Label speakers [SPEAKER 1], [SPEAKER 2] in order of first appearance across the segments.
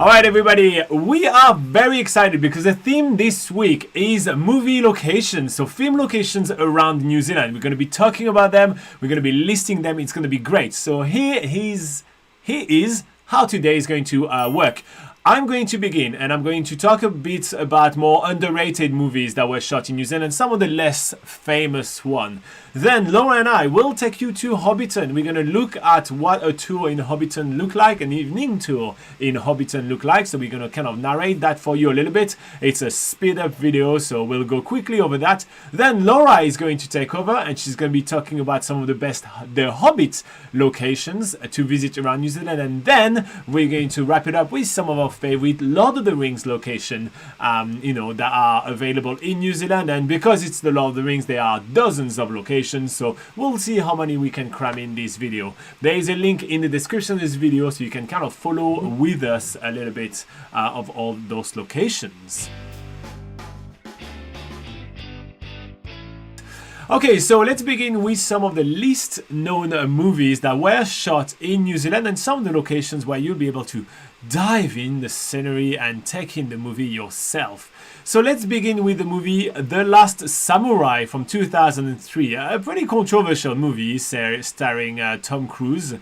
[SPEAKER 1] Alright everybody, we are very excited because the theme this week is movie locations, so film locations around New Zealand. We're going to be talking about them, we're going to be listing them, it's going to be great. So here is how today is going to work. I'm going to begin and I'm going to talk a bit about more underrated movies that were shot in New Zealand, some of the less famous ones. Then Laura and I will take you to Hobbiton. We're going to look at what a tour in Hobbiton look like, an evening tour in Hobbiton look like. So we're going to kind of narrate that for you a little bit. It's a speed up video, so we'll go quickly over that. Then Laura is going to take over and she's going to be talking about some of the Hobbit locations to visit around New Zealand. And then we're going to wrap it up with some of our favorite Lord of the Rings location, that are available in New Zealand. And because it's the Lord of the Rings, there are dozens of locations. So we'll see how many we can cram in this video. There is a link in the description of this video so you can kind of follow with us a little bit of all those locations. Okay, so let's begin with some of the least known movies that were shot in New Zealand and some of the locations where you'll be able to dive in the scenery and take in the movie yourself. So let's begin with the movie The Last Samurai from 2003, a pretty controversial movie starring Tom Cruise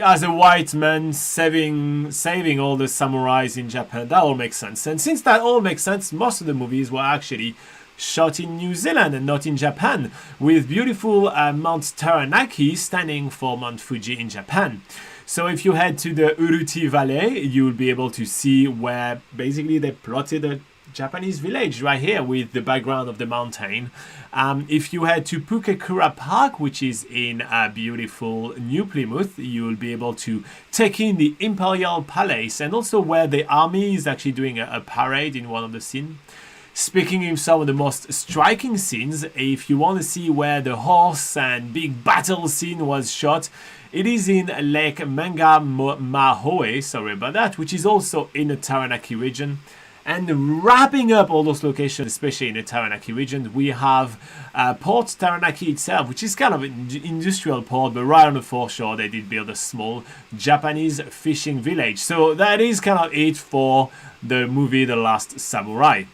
[SPEAKER 1] as a white man saving all the samurais in Japan. That all makes sense. And since that all makes sense, most of the movies were actually shot in New Zealand and not in Japan, with beautiful Mount Taranaki standing for Mount Fuji in Japan. So if you head to the Uruti Valley, you'll be able to see where basically they plotted a Japanese village right here with the background of the mountain. If you head to Pukekura Park, which is in beautiful New Plymouth, you'll be able to take in the Imperial Palace and also where the army is actually doing a parade in one of the scenes. Speaking of some of the most striking scenes, if you want to see where the horse and big battle scene was shot, it is in Lake Mangamahoe, sorry about that, which is also in the Taranaki region. And wrapping up all those locations, especially in the Taranaki region, we have Port Taranaki itself, which is kind of an industrial port, but right on the foreshore they did build a small Japanese fishing village. So that is kind of it for the movie The Last Samurai.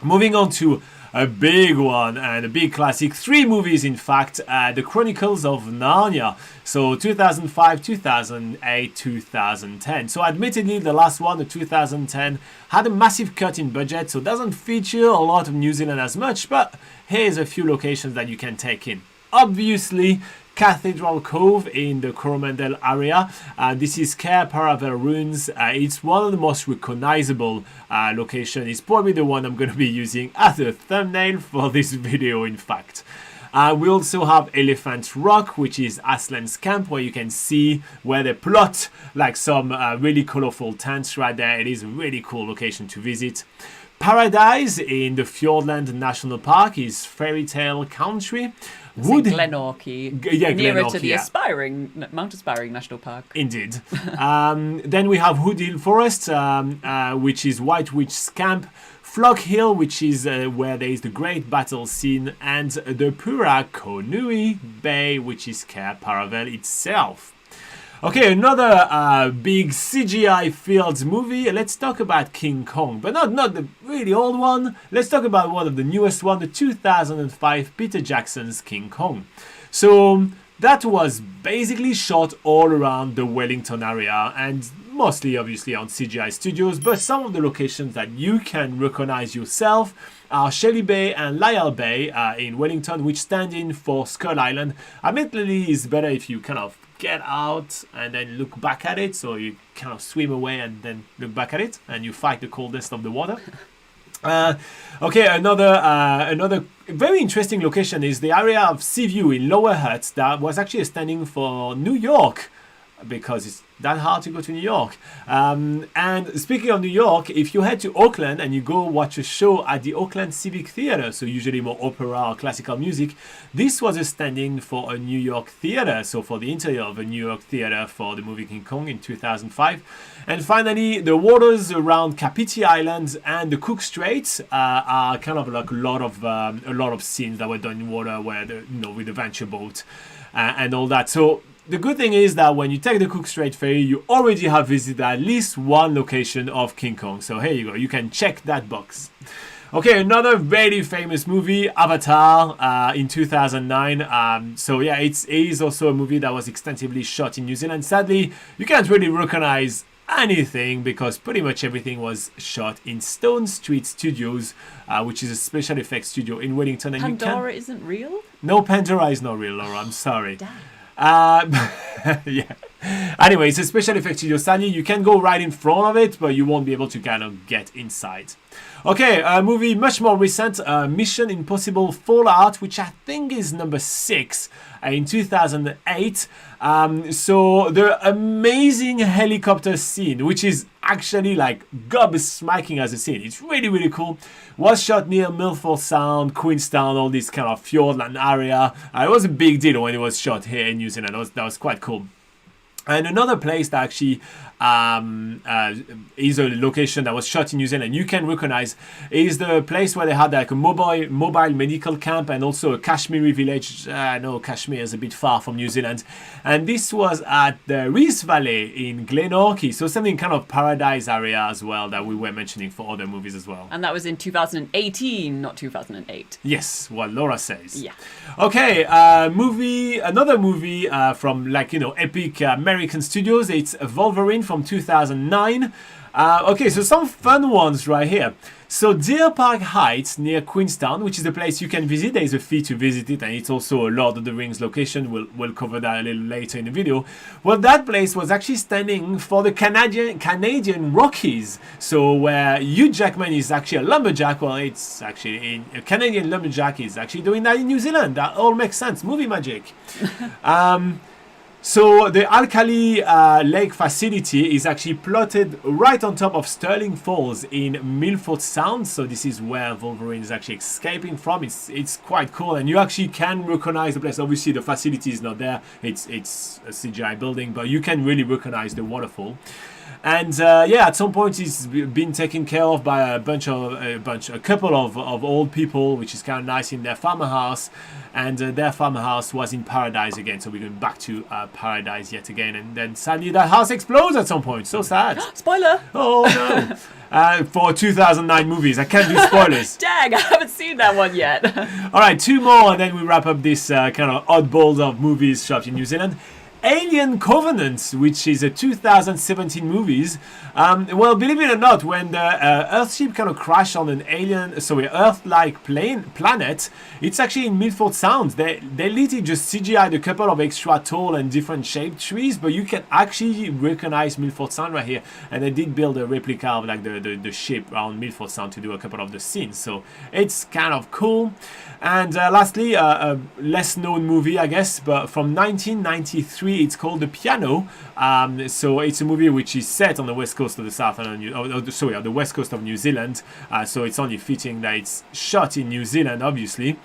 [SPEAKER 1] Moving on to a big one and a big classic, 3 movies in fact, The Chronicles of Narnia, so 2005, 2008, 2010. So admittedly the last one, the 2010, had a massive cut in budget, so doesn't feature a lot of New Zealand as much, but here's a few locations that you can take in. Obviously, Cathedral Cove in the Coromandel area. This is Cair Paravel ruins. It's one of the most recognizable locations. It's probably the one I'm going to be using as a thumbnail for this video, in fact. We also have Elephant Rock, which is Aslan's camp, where you can see where they plot like some really colorful tents right there. It is a really cool location to visit. Paradise in the Fiordland National Park is Fairy Tale Country.
[SPEAKER 2] Glenorchy, nearer
[SPEAKER 1] Glenorchy,
[SPEAKER 2] to the Mount Aspiring National Park.
[SPEAKER 1] Indeed. Then we have Hood Hill Forest, which is White Witch's Camp, Flock Hill, which is where there is the great battle scene, and the Pura Konui Bay, which is Cair Paravel itself. Okay, another big CGI Fields movie. Let's talk about King Kong, but not the really old one. Let's talk about one of the newest one, the 2005 Peter Jackson's King Kong. So that was basically shot all around the Wellington area and mostly obviously on CGI studios, but some of the locations that you can recognize yourself are Shelley Bay and Lyall Bay in Wellington, which stand in for Skull Island. Admittedly, it's better if you kind of get out and then look back at it, so you kind of swim away and then look back at it and you fight the coldness of the water. Okay, another very interesting location is the area of Seaview in Lower Hutt that was actually standing for New York, because it's that hard to go to New York. And speaking of New York, if you head to Auckland and you go watch a show at the Auckland Civic Theatre, so usually more opera or classical music, this was a stand-in for a New York theatre, so for the interior of a New York theatre for the movie King Kong in 2005. And finally, the waters around Kapiti Island and the Cook Straits are kind of like a lot of scenes that were done in water, where with the venture boat and all that. So the good thing is that when you take the Cook Strait Ferry, you already have visited at least one location of King Kong. So here you go. You can check that box. Okay, another very famous movie, Avatar, in 2009. So yeah, it is also a movie that was extensively shot in New Zealand. Sadly, you can't really recognize anything because pretty much everything was shot in Stone Street Studios, which is a special effects studio in Wellington. And
[SPEAKER 2] Pandora isn't real?
[SPEAKER 1] No, Pandora is not real, Laura. I'm sorry.
[SPEAKER 2] Damn.
[SPEAKER 1] Yeah. Anyway, it's a special effects studio. Sadly, you can go right in front of it, but you won't be able to kind of get inside. Okay, a movie much more recent, Mission Impossible Fallout, which I think is number 6 in 2008. So the amazing helicopter scene, which is actually like gobsmacking as a scene. It's really, really cool. Was shot near Milford Sound, Queenstown, all this kind of fjordland area. It was a big deal when it was shot here in New Zealand. That was quite cool. And another place that actually is a location that was shot in New Zealand you can recognize is the place where they had like a mobile medical camp and also a Kashmiri village. No, Kashmir is a bit far from New Zealand. And this was at the Reese Valley in Glenorchy. So something kind of paradise area as well that we were mentioning for other movies as well.
[SPEAKER 2] And that was in 2018, not 2008.
[SPEAKER 1] Yes, what Laura says.
[SPEAKER 2] Yeah.
[SPEAKER 1] Okay, another movie from epic American studios. It's Wolverine from 2009. Okay, so some fun ones right here. So Deer Park Heights near Queenstown, which is a place you can visit. There is a fee to visit it, and it's also a Lord of the Rings location. We'll cover that a little later in the video. Well, that place was actually standing for the Canadian Rockies. So where Hugh Jackman is actually a lumberjack, well, it's actually a Canadian lumberjack is actually doing that in New Zealand. That all makes sense. Movie magic. So the Alkali Lake facility is actually plotted right on top of Stirling Falls in Milford Sound. So this is where Wolverine is actually escaping from. It's quite cool, and you actually can recognize the place. Obviously, the facility is not there. It's a CGI building, but you can really recognize the waterfall. And yeah, at some point it's been taken care of by a couple of old people, which is kind of nice, in their farmhouse. And their farmhouse was in paradise again, so we're going back to paradise yet again. And then sadly that house explodes at some point. So sad.
[SPEAKER 2] Spoiler!
[SPEAKER 1] Oh no! For 2009 movies, I can't do spoilers.
[SPEAKER 2] Dang, I haven't seen that one yet.
[SPEAKER 1] All right, 2 more, and then we wrap up this kind of oddballs of movies shot in New Zealand. Alien Covenant, which is a 2017 movies. Well, believe it or not, when the Earthship kind of crashed on an Earth-like planet, it's actually in Milford Sound. They literally just CGI'd a couple of extra tall and different shaped trees, but you can actually recognize Milford Sound right here. And they did build a replica of like the ship around Milford Sound to do a couple of the scenes, so it's kind of cool. And lastly, a less known movie, I guess, but from 1993, it's called The Piano. So it's a movie which is set on the west coast of the west coast of New Zealand. So it's only fitting that it's shot in New Zealand, obviously.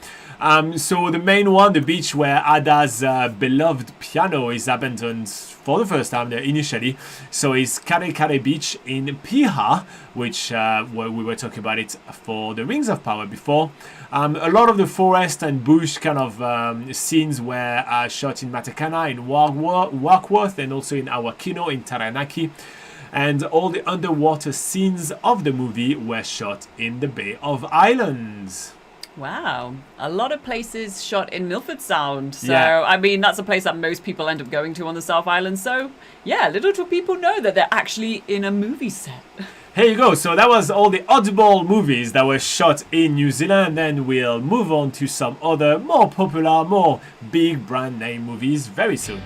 [SPEAKER 1] So the main one, the beach where Ada's beloved piano is abandoned for the first time there initially. So it's Kare Kare Beach in Piha, which where we were talking about it for the Rings of Power before. A lot of the forest and bush kind of scenes were shot in Matakana, in Warkworth, and also in Awakino, in Taranaki. And all the underwater scenes of the movie were shot in the Bay of Islands.
[SPEAKER 2] Wow, a lot of places shot in Milford Sound. So,
[SPEAKER 1] Yeah.
[SPEAKER 2] I mean, that's a place that most people end up going to on the South Island. So, yeah, little do people know that they're actually in a movie set.
[SPEAKER 1] Here you go. So that was all the oddball movies that were shot in New Zealand. Then we'll move on to some other more popular, more big brand name movies very soon.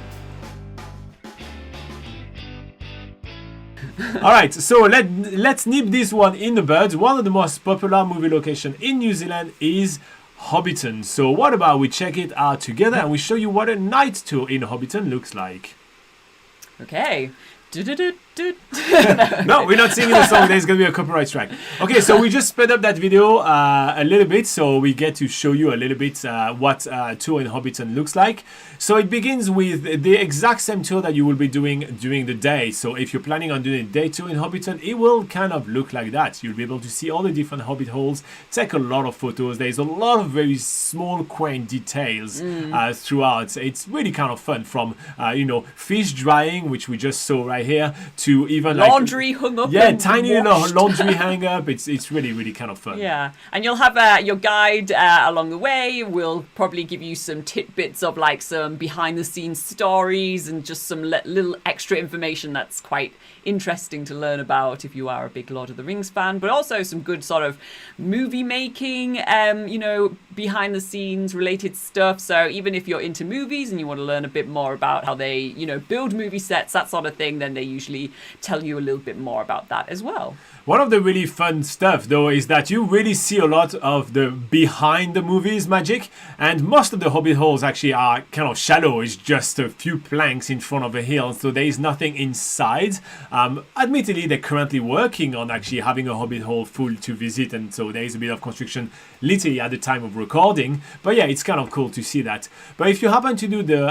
[SPEAKER 1] All right, so let's nip this one in the bud. One of the most popular movie locations in New Zealand is Hobbiton. So what about we check it out together and we show you what a night tour in Hobbiton looks like.
[SPEAKER 2] Okay,
[SPEAKER 1] No, we're not singing the song. There's going to be a copyright strike. Okay, so we just sped up that video a little bit, so we get to show you a little bit what tour in Hobbiton looks like. So it begins with the exact same tour that you will be doing during the day. So if you're planning on doing a day tour in Hobbiton, it will kind of look like that. You'll be able to see all the different Hobbit holes, take a lot of photos. There's a lot of very small, quaint details throughout. It's really kind of fun, from fish drying, which we just saw right here, to even
[SPEAKER 2] laundry hung up.
[SPEAKER 1] Yeah, tiny little laundry hang up. It's really, really kind of fun.
[SPEAKER 2] Yeah, and you'll have your guide along the way. Will probably give you some tidbits of like some behind the scenes stories and just some little extra information that's quite interesting to learn about if you are a big Lord of the Rings fan, but also some good sort of movie making, behind the scenes related stuff. So even if you're into movies and you want to learn a bit more about how they, build movie sets, that sort of thing, then they usually tell you a little bit more about that as well.
[SPEAKER 1] One of the really fun stuff, though, is that you really see a lot of the behind the movies magic, and most of the Hobbit holes actually are kind of shallow. It's just a few planks in front of a hill, so there is nothing inside. Admittedly, they're currently working on actually having a Hobbit hole full to visit, and so there is a bit of construction literally at the time of recording. But yeah, it's kind of cool to see that. But if you happen to do the the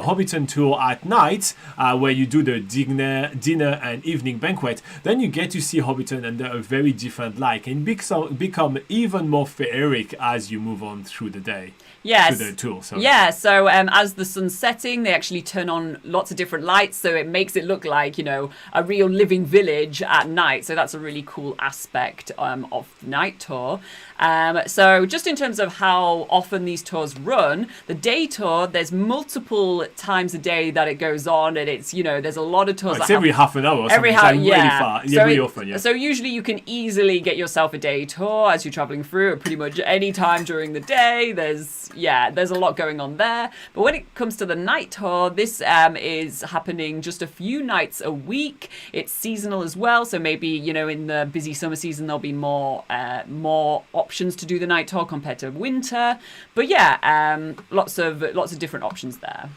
[SPEAKER 1] Hobbiton tour at night, where you do the dinner and evening banquet, then you get to see Hobbiton under a very different light, and become even more feeric as you move on through the day.
[SPEAKER 2] Yes.
[SPEAKER 1] Through the tour, sorry.
[SPEAKER 2] Yeah, so as the sun's setting, they actually turn on lots of different lights, so it makes it look like, a real living village at night. So that's a really cool aspect of the night tour. So just in terms of how often these tours run, the day tour, there's multiple times a day that it goes on, and it's, there's a lot of tours.
[SPEAKER 1] It's every half an hour or something. Really far. Yeah, really often, yeah.
[SPEAKER 2] So usually you can easily get yourself a day tour as you're traveling through it pretty much any time during the day. There's a lot going on there. But when it comes to the night tour, this is happening just a few nights a week. It's seasonal as well, so maybe, in the busy summer season there'll be more options to do the night tour compared to winter. But lots of different options there.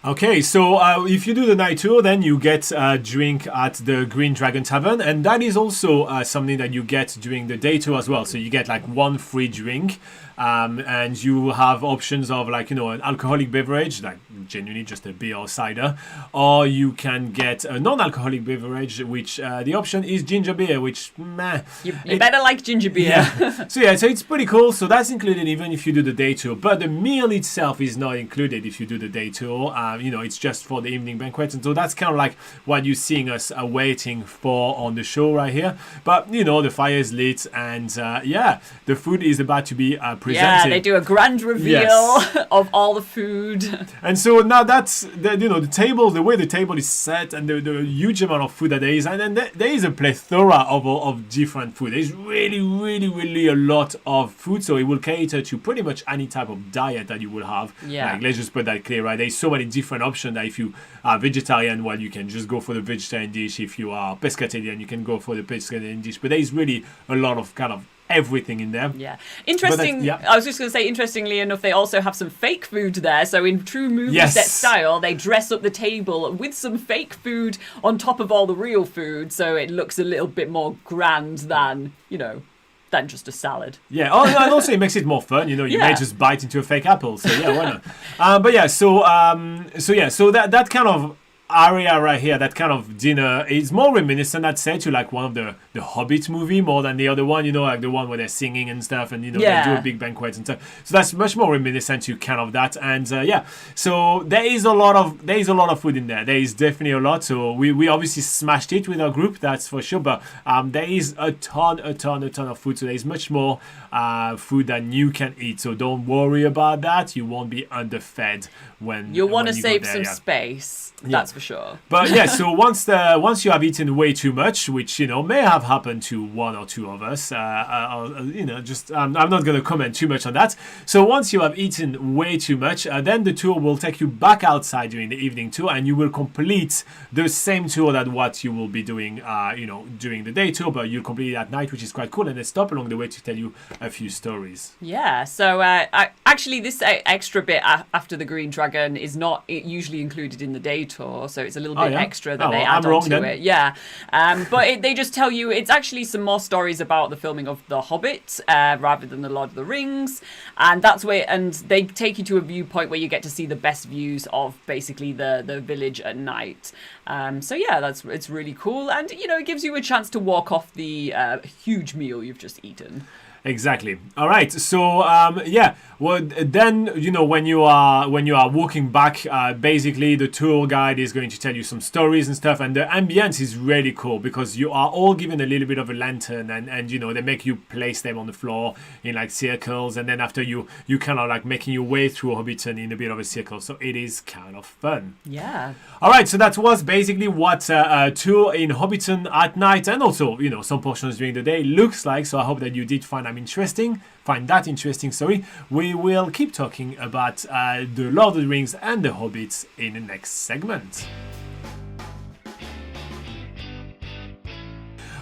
[SPEAKER 1] Okay, so if you do the night tour, then you get a drink at the Green Dragon Tavern, and that is also something that you get during the day tour as well. So you get like one free drink, and you have options of an alcoholic beverage, like genuinely just a beer or cider, or you can get a non-alcoholic beverage, which the option is ginger beer, which
[SPEAKER 2] you better like ginger beer.
[SPEAKER 1] Yeah. So it's pretty cool. So that's included even if you do the day tour, but the meal itself is not included if you do the day tour. It's just for the evening banquet, and so that's kind of like what you're seeing us waiting for on the show right here. But the fire is lit, and the food is about to be presented.
[SPEAKER 2] Yeah, they do a grand reveal of all the food.
[SPEAKER 1] And so now that's the table, the way the table is set, and the huge amount of food that there is, and then there is a plethora of different food. There's really, really, really a lot of food, so it will cater to pretty much any type of diet that you will have.
[SPEAKER 2] Yeah.
[SPEAKER 1] Like, let's just put that clear, right? There's so many different options that if you are vegetarian, well, you can just go for the vegetarian dish. If you are pescatarian, you can go for the pescatarian dish. But there's really a lot of kind of everything in there.
[SPEAKER 2] Yeah. Interesting. I was just going to say, interestingly enough, they also have some fake food there. So in true movie set style, they dress up the table with some fake food on top of all the real food. So it looks a little bit more grand than, than just a salad.
[SPEAKER 1] Yeah. Oh, and also it makes it more fun. You may just bite into a fake apple. So yeah, why not? So that kind of area right here, that kind of dinner, is more reminiscent, I'd say, to like one of the Hobbit movie more than the other one, like the one where they're singing and stuff, and they do a big banquet and stuff. So that's much more reminiscent to kind of that. And so there is a lot of food in there. There is definitely a lot. So we obviously smashed it with our group, that's for sure. But there is a ton of food. So there is much more food than you can eat. So don't worry about that. You won't be underfed when
[SPEAKER 2] you'll want to
[SPEAKER 1] you
[SPEAKER 2] save
[SPEAKER 1] go there,
[SPEAKER 2] some space. That's for sure.
[SPEAKER 1] But so once you have eaten way too much, which may have happened to one or two of us, I'm not going to comment too much on that. So once you have eaten way too much, then the tour will take you back outside during the evening tour, and you will complete the same tour that what you will be doing, during the day tour, but you'll complete it at night, which is quite cool. And they stop along the way to tell you a few stories.
[SPEAKER 2] Yeah. So actually, this extra bit after the Green Dragon is not usually included in the day tour. more, so it's a little bit extra that they
[SPEAKER 1] I'm
[SPEAKER 2] add
[SPEAKER 1] wrong
[SPEAKER 2] onto
[SPEAKER 1] then.
[SPEAKER 2] it. Yeah, but they just tell you it's actually some more stories about the filming of The Hobbit rather than The Lord of the Rings, and that's where, and they take you to a viewpoint where you get to see the best views of basically the village at night. So yeah, it's really cool, and it gives you a chance to walk off the huge meal you've just eaten.
[SPEAKER 1] Exactly. All right. So well then when you are walking back, basically the tour guide is going to tell you some stories and stuff, and the ambience is really cool because you are all given a little bit of a lantern, and they make you place them on the floor in like circles, and then after you kind of like making your way through Hobbiton in a bit of a circle. So it is kind of fun.
[SPEAKER 2] Yeah.
[SPEAKER 1] All right. So that was basically what a tour in Hobbiton at night, and also some portions during the day looks like. So I hope that you did find that interesting. We will keep talking about the Lord of the Rings and the Hobbits in the next segment.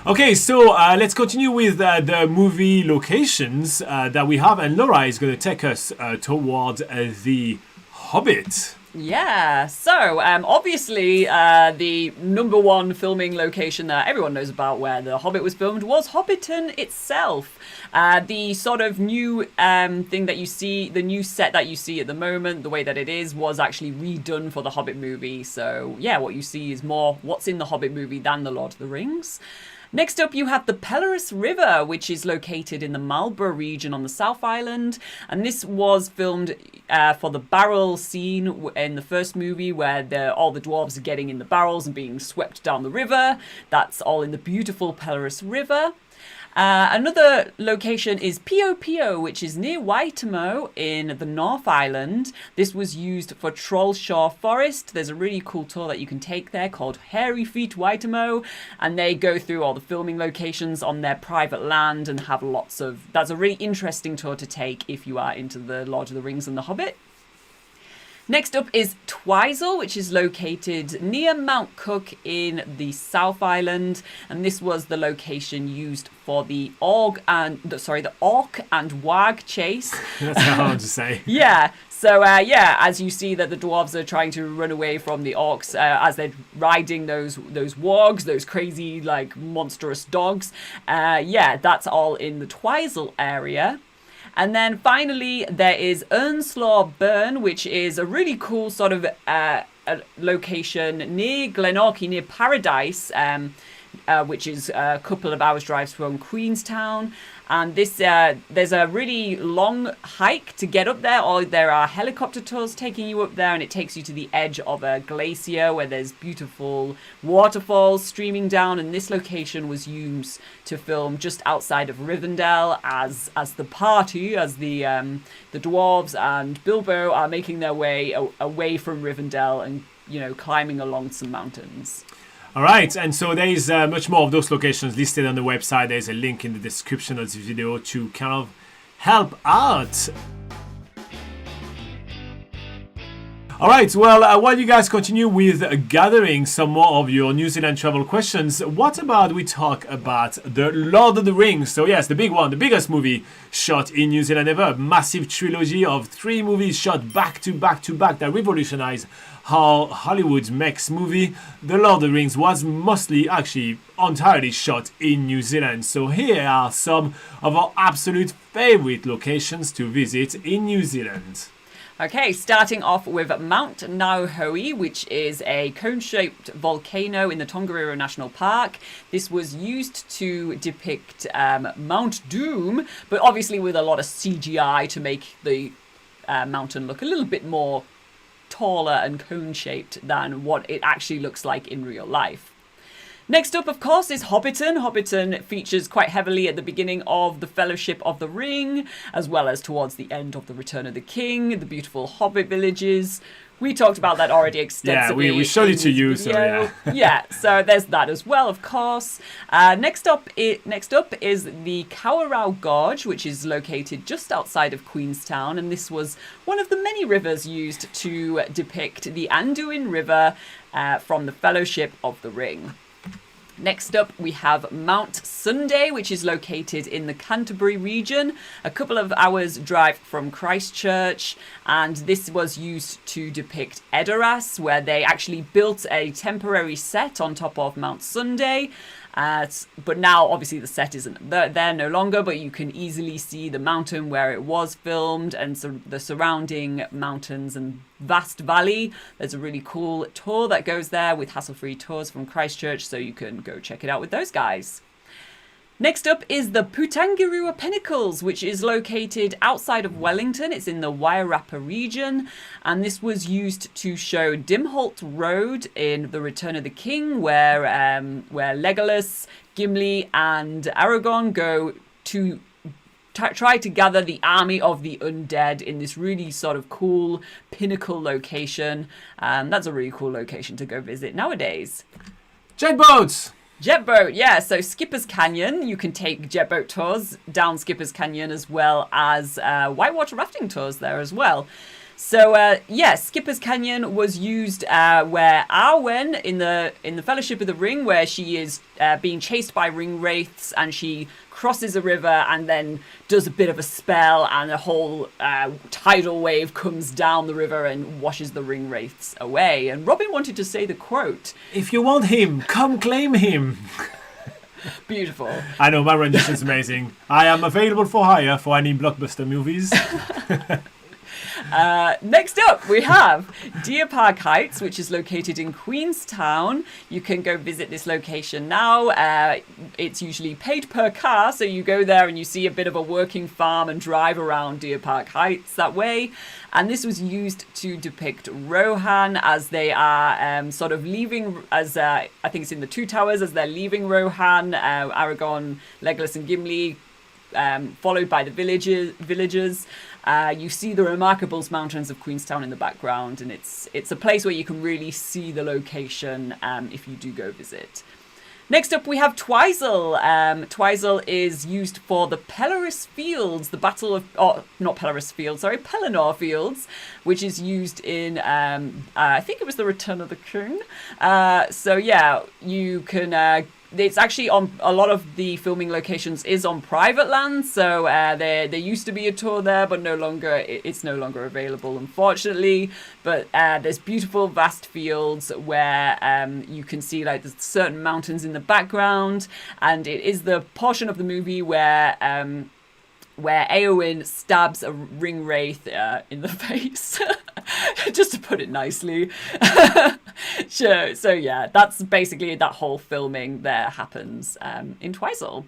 [SPEAKER 1] Okay, so let's continue with the movie locations that we have, and Laura is going to take us toward the Hobbit.
[SPEAKER 2] Yeah, so obviously the number one filming location that everyone knows about where The Hobbit was filmed was Hobbiton itself. The sort of new thing that you see, the new set that you see at the moment, the way that it is, was actually redone for the Hobbit movie. So yeah, what you see is more what's in the Hobbit movie than the Lord of the Rings. Next up, you have the Pelorus River, which is located in the Marlborough region on the South Island. And this was filmed for the barrel scene in the first movie where all the dwarves are getting in the barrels and being swept down the river. That's all in the beautiful Pelorus River. Another location is Pio Pio, which is near Waitomo in the North Island. This was used for Trollshaw Forest. There's a really cool tour that you can take there called Hairy Feet Waitomo, and they go through all the filming locations on their private land and have that's a really interesting tour to take if you are into the Lord of the Rings and the Hobbit. Next up is Twizel, which is located near Mount Cook in the South Island, and this was the location used for the Orc and Wag chase.
[SPEAKER 1] That's hard to say.
[SPEAKER 2] Yeah. So as you see that the dwarves are trying to run away from the orcs as they're riding those wargs, those crazy like monstrous dogs. That's all in the Twizel area. And then finally, there is Earnslaw Burn, which is a really cool sort of a location near Glenorchy, near Paradise, which is a couple of hours' drives from Queenstown. And this there's a really long hike to get up there, or there are helicopter tours taking you up there, and it takes you to the edge of a glacier where there's beautiful waterfalls streaming down. And this location was used to film just outside of Rivendell as the party, as the dwarves and Bilbo are making their way away from Rivendell and climbing along some mountains.
[SPEAKER 1] All right, and so there is much more of those locations listed on the website. There's a link in the description of this video to kind of help out. All right, well, while you guys continue with gathering some more of your New Zealand travel questions, what about we talk about the Lord of the Rings? So yes, the big one, the biggest movie shot in New Zealand ever, a massive trilogy of 3 movies shot back to back to back that revolutionized how Hollywood makes movie. The Lord of the Rings was mostly, actually, entirely shot in New Zealand. So here are some of our absolute favorite locations to visit in New Zealand.
[SPEAKER 2] Okay, starting off with Mount Nauhoi, which is a cone-shaped volcano in the Tongariro National Park. This was used to depict Mount Doom, but obviously with a lot of CGI to make the mountain look a little bit more taller and cone-shaped than what it actually looks like in real life. Next up, of course, is Hobbiton. Hobbiton features quite heavily at the beginning of the Fellowship of the Ring, as well as towards the end of the Return of the King, the beautiful Hobbit villages. We talked about that already extensively.
[SPEAKER 1] Yeah, we showed it to you, so yeah.
[SPEAKER 2] Yeah, so there's that as well, of course. Next up is the Kawarau Gorge, which is located just outside of Queenstown, and this was one of the many rivers used to depict the Anduin River from the Fellowship of the Ring. Next up, we have Mount Sunday, which is located in the Canterbury region, a couple of hours' drive from Christchurch. And this was used to depict Edoras, where they actually built a temporary set on top of Mount Sunday. But now, obviously, the set isn't there no longer, but you can easily see the mountain where it was filmed and the surrounding mountains and vast valley. There's a really cool tour that goes there with hassle-free tours from Christchurch, so you can go check it out with those guys. Next up is the Putangirua Pinnacles, which is located outside of Wellington. It's in the Wairarapa region, and this was used to show Dimholt Road in The Return of the King, where Legolas, Gimli, and Aragorn go to try to gather the army of the undead in this really sort of cool pinnacle location. That's a really cool location to go visit nowadays.
[SPEAKER 1] Jet boats!
[SPEAKER 2] Jet boat, yeah. So Skipper's Canyon, you can take jet boat tours down Skipper's Canyon as well as whitewater rafting tours there as well. So Skipper's Canyon was used where Arwen in the Fellowship of the Ring, where she is being chased by ring wraiths, and she crosses a river and then does a bit of a spell, and a whole tidal wave comes down the river and washes the ring wraiths away. And Robin wanted to say the quote,
[SPEAKER 1] "If you want him, come claim him."
[SPEAKER 2] Beautiful.
[SPEAKER 1] I know, my rendition's amazing. I am available for hire for any blockbuster movies.
[SPEAKER 2] Next up, we have Deer Park Heights, which is located in Queenstown. You can go visit this location now. It's usually paid per car, so you go there and you see a bit of a working farm and drive around Deer Park Heights that way. And this was used to depict Rohan as they are sort of leaving, as I think it's in the Two Towers, as they're leaving Rohan, Aragorn, Legolas and Gimli, followed by the villagers. You see the Remarkables Mountains of Queenstown in the background, and it's a place where you can really see the location if you do go visit. Next up, we have Twizel. Twizel is used for the Pelennor Fields, the Battle of... Oh, not Pelennor Fields, sorry, Pelennor Fields, which is used in, I think it was The Return of the King. So, yeah, you can... it's actually on a lot of the filming locations is on private land, so there used to be a tour there, but it's no longer available, unfortunately. But there's beautiful vast fields where you can see like there's certain mountains in the background, and it is the portion of the movie where Eowyn stabs a ring wraith in the face, just to put it nicely. Sure. So yeah, that's basically that whole filming there happens in Twizel.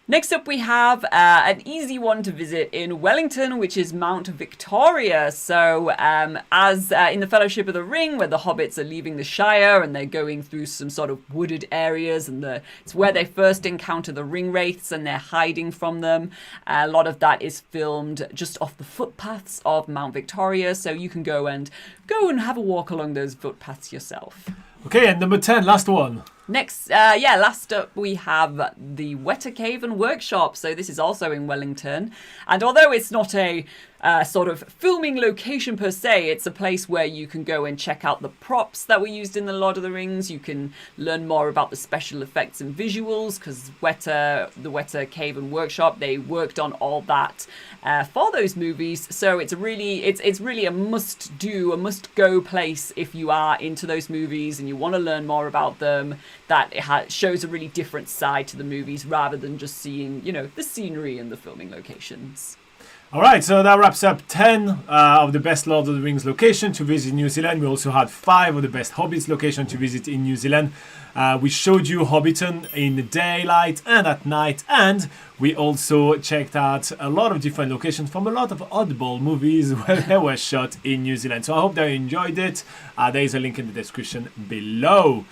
[SPEAKER 2] Next up, we have an easy one to visit in Wellington, which is Mount Victoria. So as in the Fellowship of the Ring, where the hobbits are leaving the Shire and they're going through some sort of wooded areas, and it's where they first encounter the ring wraiths and they're hiding from them. A lot of that is filmed just off the footpaths of Mount Victoria, so you can go and have a walk along those footpaths yourself.
[SPEAKER 1] Okay, and number 10, last one.
[SPEAKER 2] Next, last up we have the Weta Cave and Workshop. So this is also in Wellington. And although it's not a sort of filming location per se, it's a place where you can go and check out the props that were used in The Lord of the Rings. You can learn more about the special effects and visuals, because the Weta Cave and Workshop, they worked on all that for those movies. So it's really a must-do, a must-go place if you are into those movies and you want to learn more about them. That it shows a really different side to the movies rather than just seeing, the scenery and the filming locations.
[SPEAKER 1] All right, so that wraps up 10 of the best Lord of the Rings location to visit in New Zealand. We also had 5 of the best Hobbits location to visit in New Zealand. We showed you Hobbiton in the daylight and at night, and we also checked out a lot of different locations from a lot of oddball movies where they were shot in New Zealand. So I hope that you enjoyed it. There is a link in the description below.